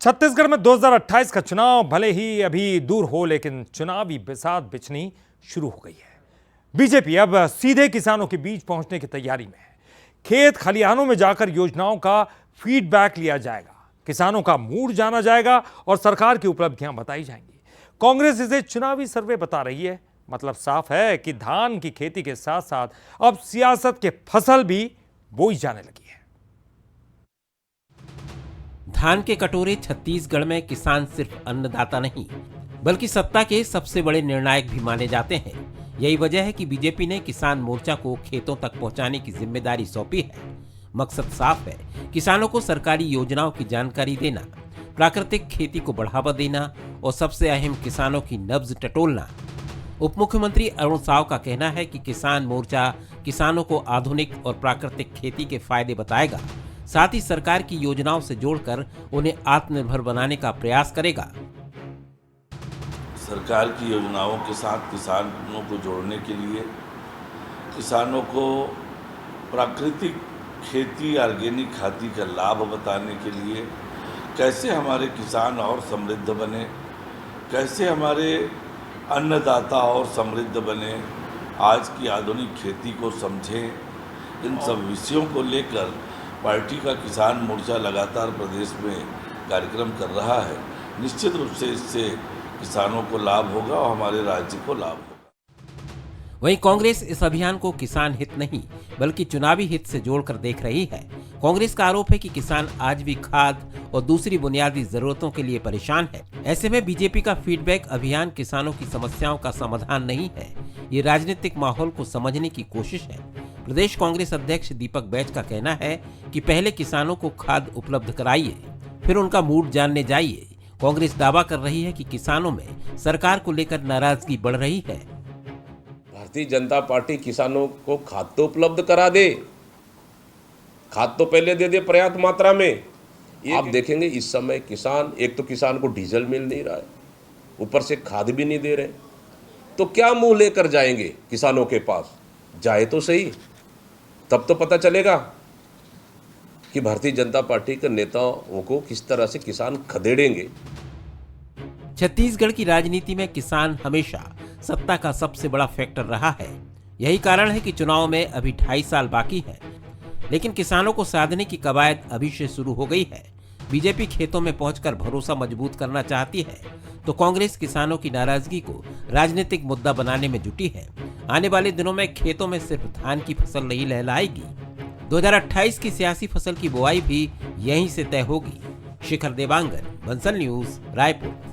छत्तीसगढ़ में 2028 का चुनाव भले ही अभी दूर हो, लेकिन चुनावी बिसात बिछनी शुरू हो गई है। बीजेपी अब सीधे किसानों के बीच पहुंचने की तैयारी में है। खेत खलिहानों में जाकर योजनाओं का फीडबैक लिया जाएगा, किसानों का मूड जाना जाएगा और सरकार की उपलब्धियां बताई जाएंगी। कांग्रेस इसे चुनावी सर्वे बता रही है। मतलब साफ है कि धान की खेती के साथ साथ अब सियासत के फसल भी बोई जाने लगी है। धान के कटोरे छत्तीसगढ़ में किसान सिर्फ अन्नदाता नहीं, बल्कि सत्ता के सबसे बड़े निर्णायक भी माने जाते हैं। यही वजह है कि बीजेपी ने किसान मोर्चा को खेतों तक पहुंचाने की जिम्मेदारी सौंपी है। मकसद साफ है, किसानों को सरकारी योजनाओं की जानकारी देना, प्राकृतिक खेती को बढ़ावा देना और सबसे अहम किसानों की नब्ज टटोलना। उप मुख्यमंत्री अरुण साव का कहना है कि किसान मोर्चा किसानों को आधुनिक और प्राकृतिक खेती के फायदे बताएगा, साथ ही सरकार की योजनाओं से जोड़कर उन्हें आत्मनिर्भर बनाने का प्रयास करेगा। सरकार की योजनाओं के साथ किसानों को जोड़ने के लिए, किसानों को प्राकृतिक खेती, ऑर्गेनिक खेती का लाभ बताने के लिए, कैसे हमारे किसान और समृद्ध बने, कैसे हमारे अन्नदाता और समृद्ध बने, आज की आधुनिक खेती को समझें, इन सब विषयों को लेकर पार्टी का किसान मोर्चा लगातार प्रदेश में कार्यक्रम कर रहा है। निश्चित रूप से इससे किसानों को लाभ होगा और हमारे राज्य को लाभ होगा। वहीं कांग्रेस इस अभियान को किसान हित नहीं बल्कि चुनावी हित से जोड़कर देख रही है। कांग्रेस का आरोप है कि किसान आज भी खाद और दूसरी बुनियादी जरूरतों के लिए परेशान है। ऐसे में बीजेपी का फीडबैक अभियान किसानों की समस्याओं का समाधान नहीं है, ये राजनीतिक माहौल को समझने की कोशिश है। प्रदेश कांग्रेस अध्यक्ष दीपक बैज का कहना है कि पहले किसानों को खाद उपलब्ध कराइए, फिर उनका मूड जानने जाइए। कांग्रेस दावा कर रही है कि किसानों में सरकार को लेकर नाराजगी बढ़ रही है। भारतीय जनता पार्टी किसानों को खाद तो उपलब्ध करा दे, खाद तो पहले दे दे पर्याप्त मात्रा में। आप देखेंगे इस समय किसान, एक तो किसान को डीजल मिल नहीं रहा है, ऊपर से खाद भी नहीं दे रहे, तो क्या मुंह लेकर जाएंगे किसानों के पास? जाए तो सही, तब तो पता चलेगा कि भारतीय जनता पार्टी के नेताओं को किस तरह से किसान खदेड़ेंगे। छत्तीसगढ़ की राजनीति में किसान हमेशा सत्ता का सबसे बड़ा फैक्टर रहा है। यही कारण है कि चुनाव में अभी 2.5 साल बाकी है, लेकिन किसानों को साधने की कवायद अभी से शुरू हो गई है। बीजेपी खेतों में पहुंचकर भरोसा मजबूत करना चाहती है, तो कांग्रेस किसानों की नाराजगी को राजनीतिक मुद्दा बनाने में जुटी है। आने वाले दिनों में खेतों में सिर्फ धान की फसल नहीं लहलाएगी, 2028 की सियासी फसल की बुआई भी यहीं से तय होगी। शिखर देवांगन, बंसल न्यूज, रायपुर।